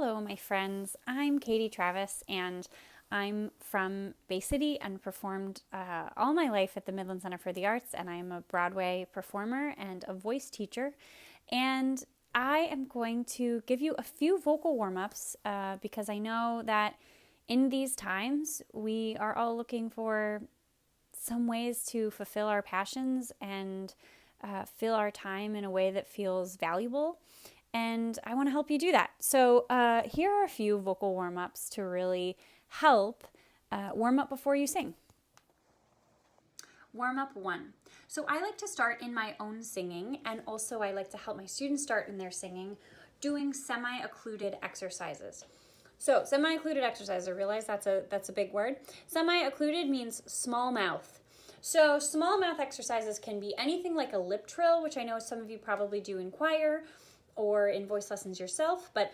Hello, my friends. I'm Katie Travis, and I'm from Bay City and performed all my life at the Midland Center for the Arts, and I'm a Broadway performer and a voice teacher. And I am going to give you a few vocal warm-ups because I know that in these times we are all looking for some ways to fulfill our passions and fill our time in a way that feels valuable. And I want to help you do that. So here are a few vocal warm-ups to really help warm up before you sing. Warm-up 1. So I like to start in my own singing, and also I like to help my students start in their singing doing semi-occluded exercises. So semi-occluded exercise, I realize that's a big word. Semi-occluded means small mouth. So small mouth exercises can be anything like a lip trill, which I know some of you probably do in choir or in voice lessons yourself, but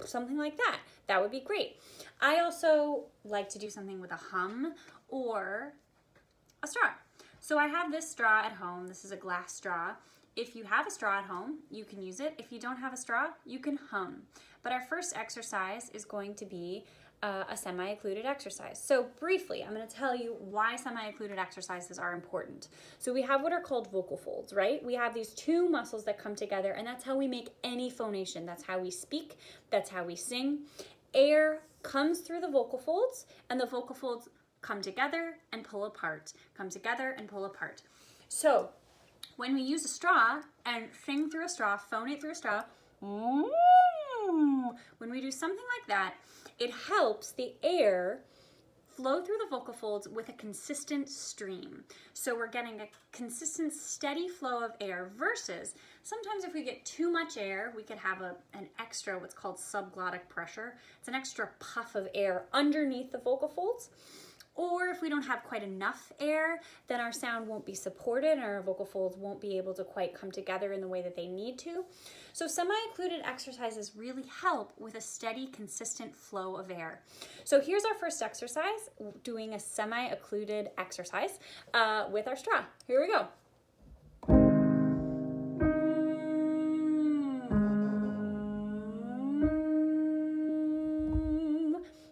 something like that. That would be great. I also like to do something with a hum or a straw. So I have this straw at home. This is a glass straw. If you have a straw at home, you can use it. If you don't have a straw, you can hum. But our first exercise is going to be a semi-occluded exercise. So briefly, I'm going to tell you why semi-occluded exercises are important. So we have what are called vocal folds, right? We have these two muscles that come together, and that's how we make any phonation. That's how we speak. That's how we sing. Air comes through the vocal folds, and the vocal folds come together and pull apart, come together and pull apart. So when we use a straw and sing through a straw, phonate through a straw, when we do something like that, it helps the air flow through the vocal folds with a consistent stream. So we're getting a consistent, steady flow of air versus sometimes if we get too much air, we could have an extra, what's called subglottic pressure. It's an extra puff of air underneath the vocal folds. Or if we don't have quite enough air, then our sound won't be supported and our vocal folds won't be able to quite come together in the way that they need to. So semi-occluded exercises really help with a steady, consistent flow of air. So here's our first exercise, doing a semi-occluded exercise with our straw. Here we go.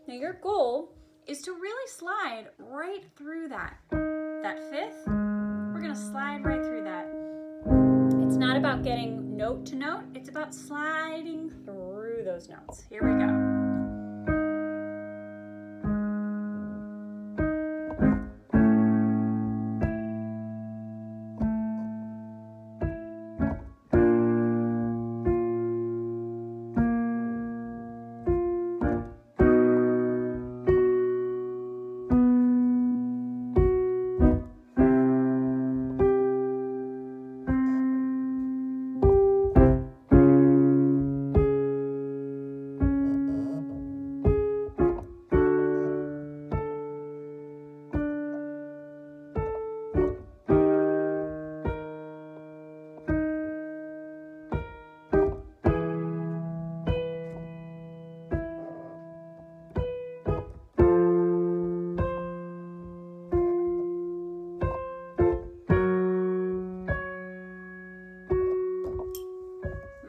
Now your goal is to really slide right through that fifth. We're gonna slide right through that. It's not about getting note to note, it's about sliding through those notes. Here we go.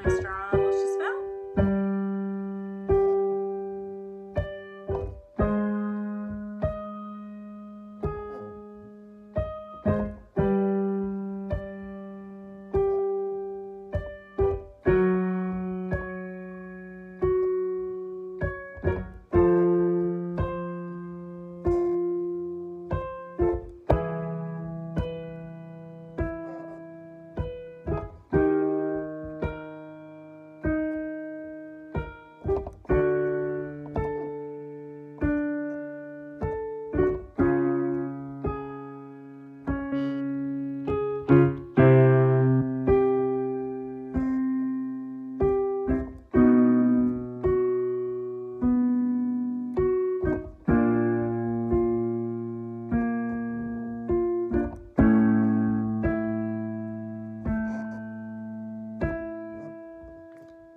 My straw almost just fell.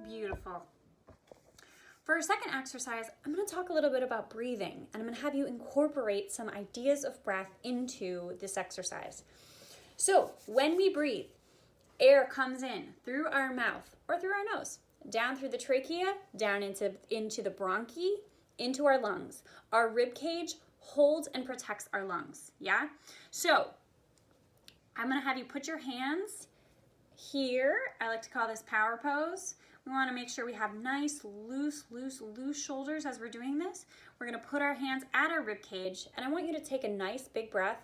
Beautiful. For our second exercise, I'm going to talk a little bit about breathing, and I'm going to have you incorporate some ideas of breath into this exercise. So when we breathe, air comes in through our mouth or through our nose. down through the trachea, down into the bronchi, into our lungs. Our rib cage holds and protects our lungs, yeah? So I'm gonna have you put your hands here. I like to call this power pose. We wanna make sure we have nice, loose shoulders as we're doing this. We're gonna put our hands at our rib cage, and I want you to take a nice big breath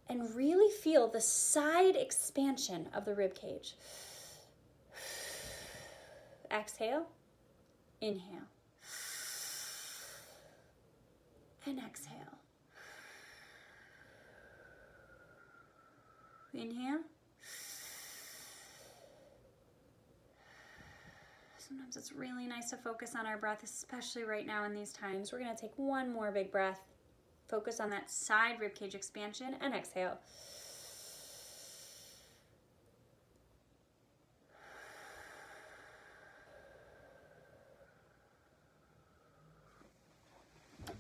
and really feel the side expansion of the rib cage. Exhale, inhale, and exhale. Inhale. Sometimes it's really nice to focus on our breath, especially right now in these times. We're gonna take one more big breath. Focus on that side ribcage expansion and exhale.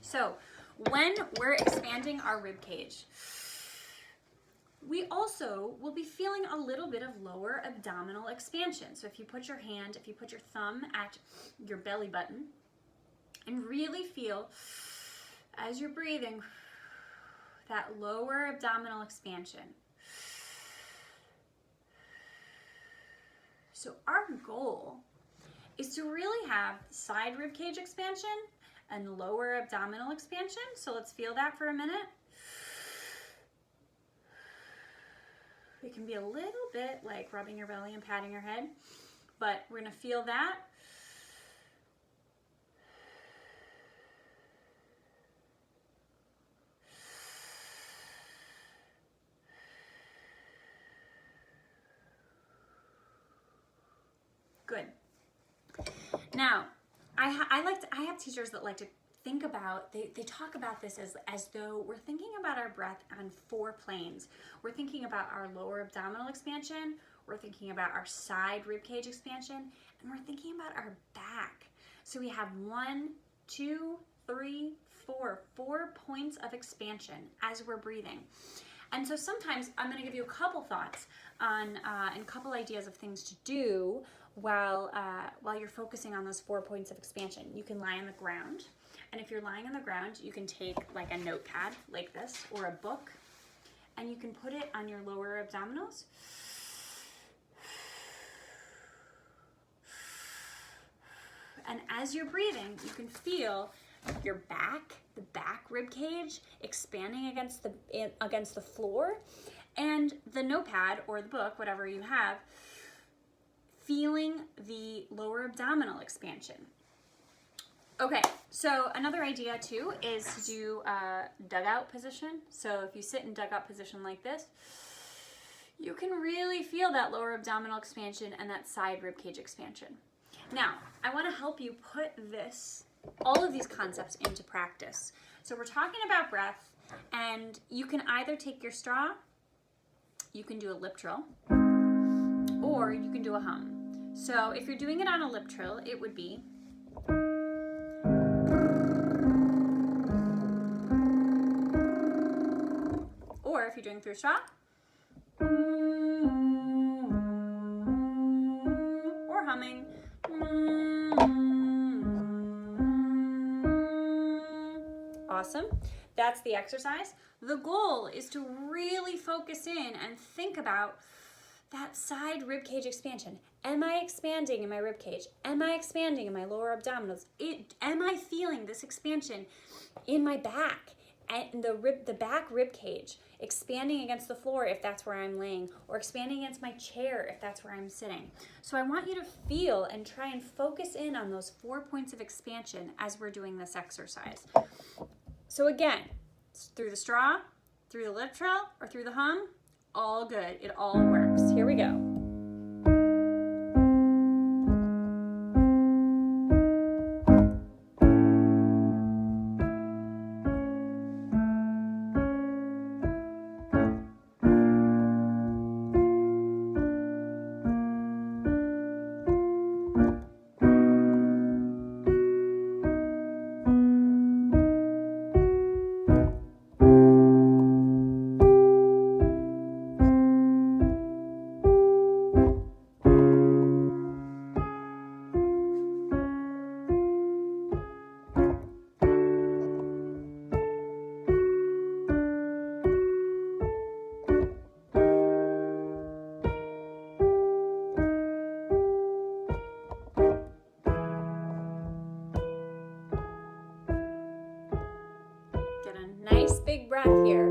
So when we're expanding our rib cage, we also will be feeling a little bit of lower abdominal expansion. So if you put your thumb at your belly button and really feel as you're breathing that lower abdominal expansion. So our goal is to really have side rib cage expansion and lower abdominal expansion. So let's feel that for a minute. It can be a little bit like rubbing your belly and patting your head, but we're gonna feel that. Good. Now, I have teachers that like to think about, they talk about this as though we're thinking about our breath on 4 planes. We're thinking about our lower abdominal expansion, we're thinking about our side ribcage expansion, and we're thinking about our back. So we have 1, 2, 3, 4 points of expansion as we're breathing. And so sometimes I'm going to give you a couple thoughts on and a couple ideas of things to do while you're focusing on those 4 points of expansion. You can lie on the ground. And if you're lying on the ground, you can take like a notepad like this or a book, and you can put it on your lower abdominals. And as you're breathing, you can feel your back, the back rib cage expanding against the floor, and the notepad or the book, whatever you have, feeling the lower abdominal expansion. Okay, so another idea too is to do a dugout position. So if you sit in dugout position like this, you can really feel that lower abdominal expansion and that side ribcage expansion. Now, I want to help you put all of these concepts into practice. So we're talking about breath, and you can either take your straw, you can do a lip trill, or you can do a hum. So if you're doing it on a lip trill, it would be or if you're doing through straw, or humming. Awesome. That's the exercise. The goal is to really focus in and think about that side ribcage expansion. Am I expanding in my ribcage? Am I expanding in my lower abdominals? Am I feeling this expansion in my back and the back ribcage expanding against the floor if that's where I'm laying, or expanding against my chair if that's where I'm sitting? So I want you to feel and try and focus in on those 4 points of expansion as we're doing this exercise. So again, through the straw, through the lip trill, or through the hum, all good. It all works. Here we go. breath here.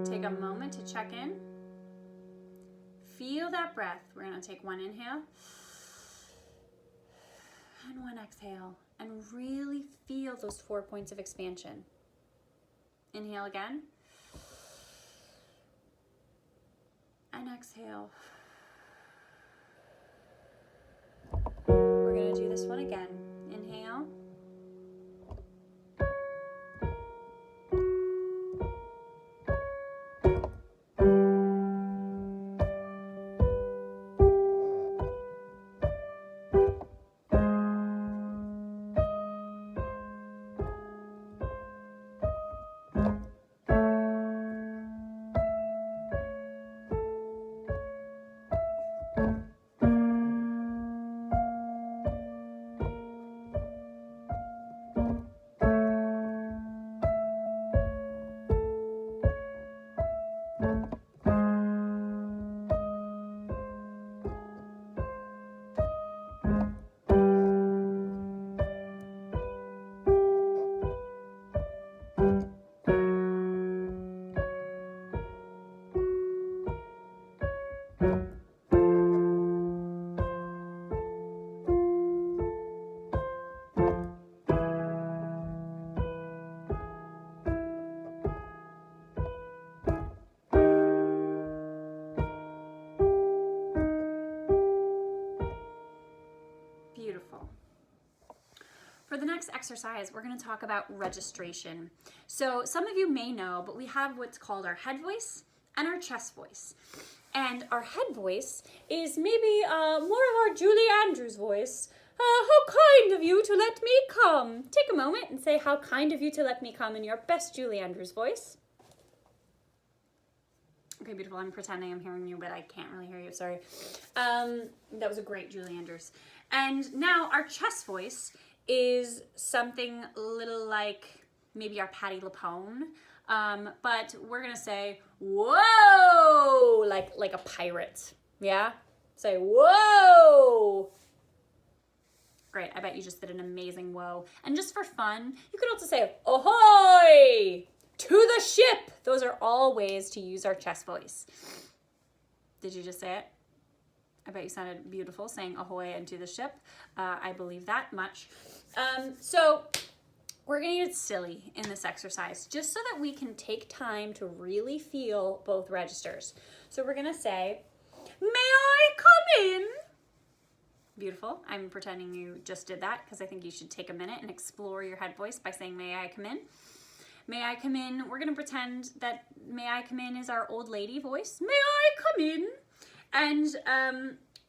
Take a moment to check in. Feel that breath. We're going to take one inhale and one exhale, and really feel those 4 points of expansion. Inhale again. And exhale. We're going to do this one again. Inhale. Beautiful. For the next exercise, we're going to talk about registration. So some of you may know, but we have what's called our head voice and our chest voice. And our head voice is maybe more of our Julie Andrews voice. How kind of you to let me come. Take a moment and say how kind of you to let me come in your best Julie Andrews voice. Okay, beautiful. I'm pretending I'm hearing you, but I can't really hear you. Sorry. That was a great Julie Andrews. And now our chest voice is something a little like maybe our Patti LuPone, but we're gonna say whoa, like a pirate. Yeah, say whoa. Great. I bet you just did an amazing whoa. And just for fun, you could also say ahoy, to the ship. Those are all ways to use our chest voice. Did you just say it? I bet you sounded beautiful saying ahoy and to the ship. I believe that much. So we're going to get silly in this exercise just so that we can take time to really feel both registers. So we're going to say, may I come in? Beautiful. I'm pretending you just did that because I think you should take a minute and explore your head voice by saying, may I come in? May I come in? We're going to pretend that may I come in is our old lady voice. May I come in? And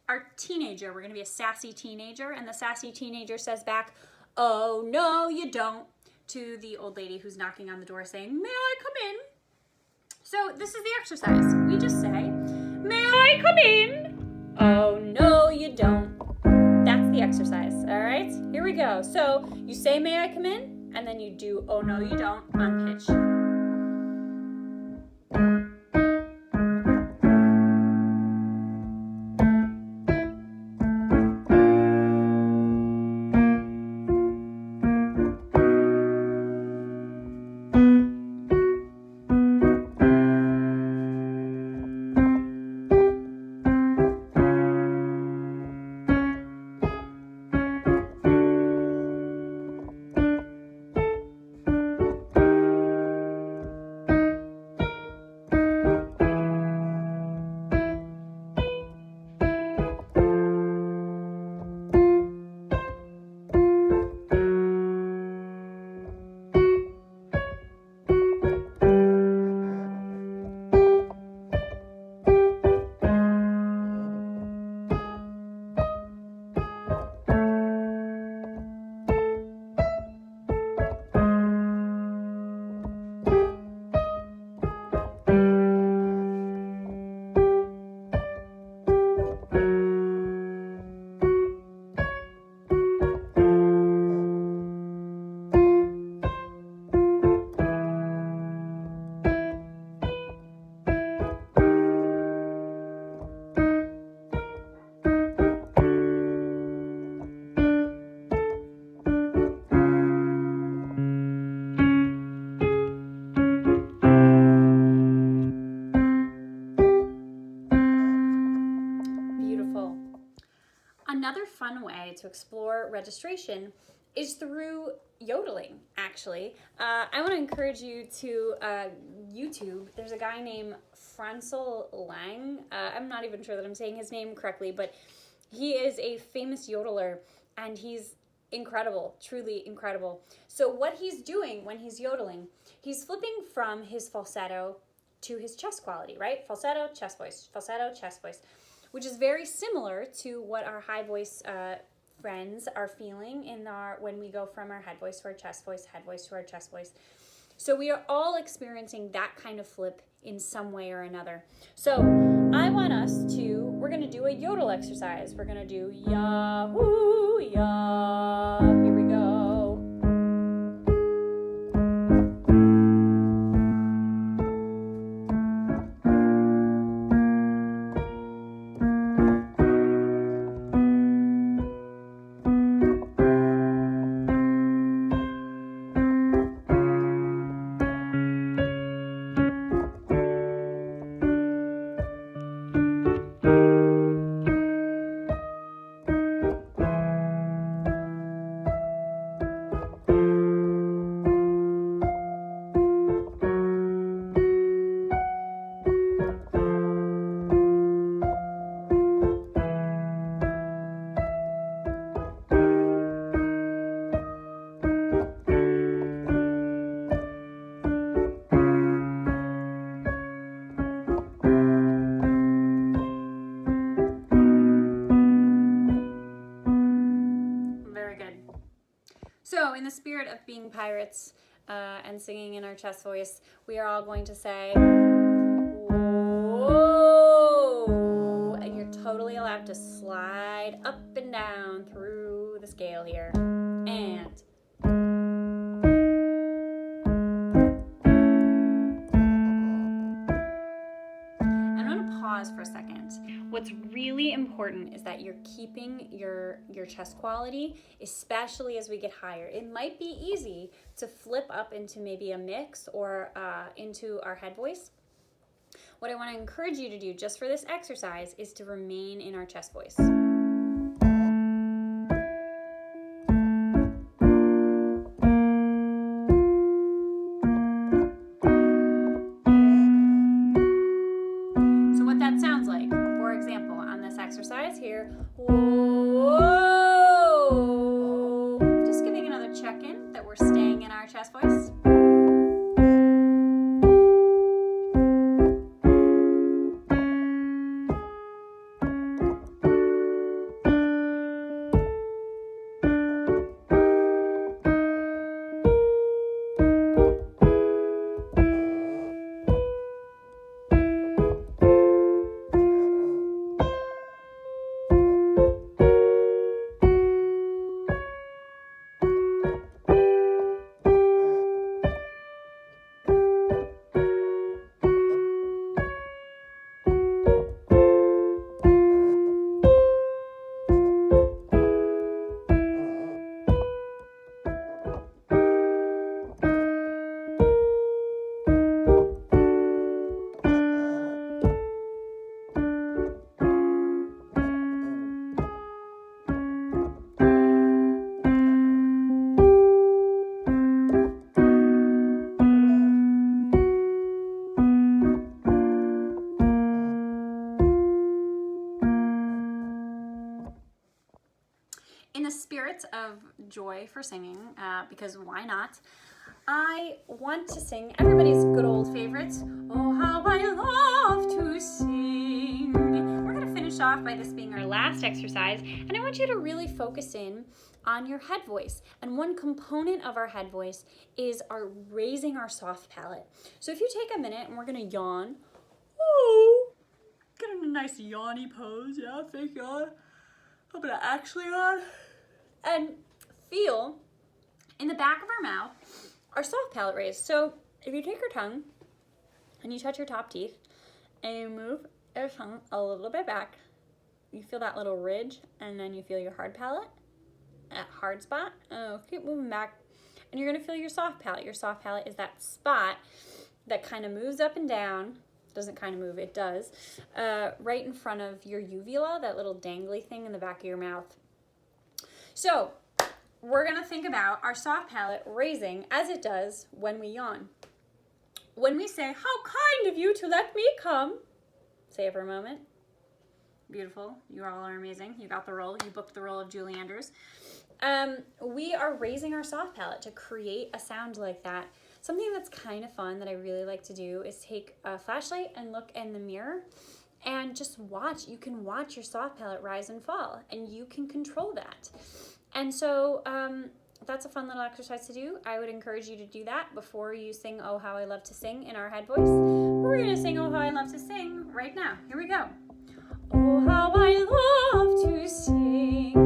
our teenager, we're going to be a sassy teenager, and the sassy teenager says back, oh, no, you don't, to the old lady who's knocking on the door saying, may I come in? So this is the exercise. We just say, may I come in? Oh, no, you don't. That's the exercise, all right? Here we go. So you say, may I come in? And then you do, oh, no, you don't, on pitch. another fun way to explore registration is through yodeling, actually. I want to encourage you to YouTube. There's a guy named Francel Lang. I'm not even sure that I'm saying his name correctly, but he is a famous yodeler, and he's incredible, truly incredible. So what he's doing when he's yodeling, he's flipping from his falsetto to his chest quality, right? Falsetto, chest voice, falsetto, chest voice, which is very similar to what our high voice friends are feeling in when we go from our head voice to our chest voice, head voice to our chest voice. So we are all experiencing that kind of flip in some way or another. So I want us to, we're going to do a yodel exercise. We're going to do yahoo, yah. Here we go. So in the spirit of being pirates and singing in our chest voice, we are all going to say, whoa, and you're totally allowed to slide up and down through the scale here. And I'm going to pause for a second. What's really important is that you're keeping your chest quality, especially as we get higher. It might be easy to flip up into maybe a mix or into our head voice. What I want to encourage you to do just for this exercise is to remain in our chest voice. So what that sounds like, for example, on this exercise here, whoa, just giving another check-in that we're staying in our chest voice. In the spirit of joy for singing, because why not, I want to sing everybody's good old favorites, Oh How I Love to Sing. We're going to finish off by this being our last exercise, and I want you to really focus in on your head voice. And one component of our head voice is raising our soft palate. So if you take a minute and we're going to yawn, get in a nice yawny pose, yeah, thank God. I'm going to actually yawn. And feel in the back of our mouth our soft palate raised. So if you take your tongue and you touch your top teeth and you move your tongue a little bit back, you feel that little ridge, and then you feel your hard palate, that hard spot. Keep moving back, and you're going to feel your soft palate. Your soft palate is that spot that kind of moves up and down doesn't kind of move, it does, right in front of your uvula, that little dangly thing in the back of your mouth. So we're gonna think about our soft palate raising as it does when we yawn. When we say, "How kind of you to let me come," say it for a moment. Beautiful. You all are amazing. You got the role. You booked the role of Julie Andrews. We are raising our soft palate to create a sound like that. Something that's kind of fun that I really like to do is take a flashlight and look in the mirror and just watch. You can watch your soft palate rise and fall, and you can control that. And so that's a fun little exercise to do. I would encourage you to do that before you sing "Oh How I Love to Sing" in our head voice. We're going to sing "Oh How I Love to Sing" right now. Here we go. Oh, how I love to sing.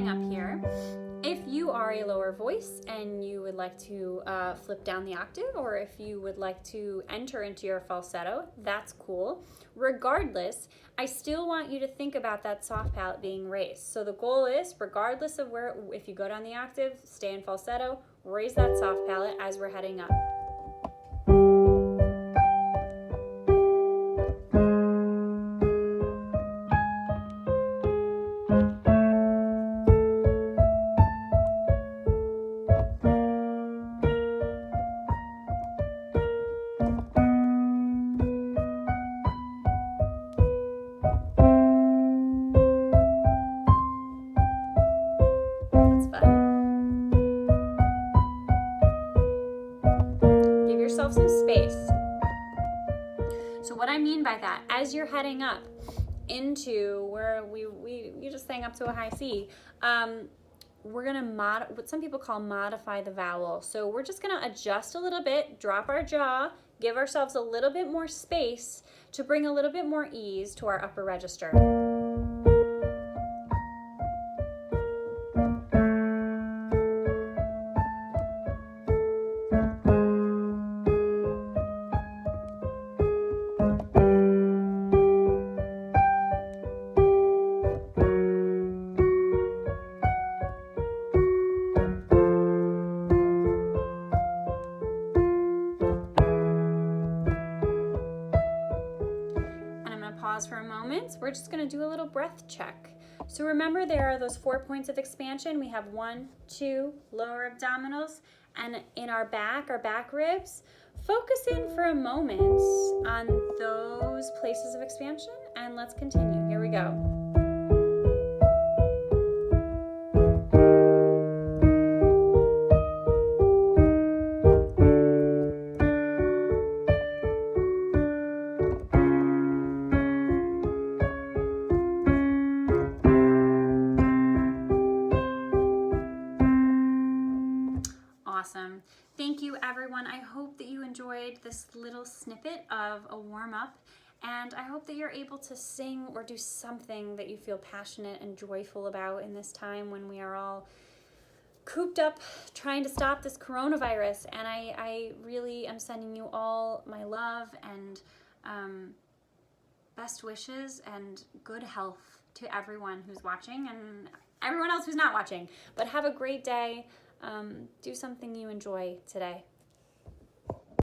Up here, if you are a lower voice and you would like to flip down the octave, or if you would like to enter into your falsetto, that's cool. Regardless, I still want you to think about that soft palate being raised. So the goal is, regardless of where, if you go down the octave, stay in falsetto, raise that soft palate as we're heading up. Some space. So what I mean by that, as you're heading up into where we just sang up to a high C, we're gonna what some people call modify the vowel. So we're just gonna adjust a little bit, drop our jaw, give ourselves a little bit more space to bring a little bit more ease to our upper register. Pause for a moment. We're just going to do a little breath check. So remember, there are those 4 points of expansion. We have 1, 2, lower abdominals, and in our back ribs. Focus in for a moment on those places of expansion, and let's continue. Here we go. Awesome. Thank you, everyone. I hope that you enjoyed this little snippet of a warm-up, and I hope that you're able to sing or do something that you feel passionate and joyful about in this time when we are all cooped up trying to stop this coronavirus. And I really am sending you all my love and best wishes and good health to everyone who's watching and everyone else who's not watching. But have a great day. Do something you enjoy today.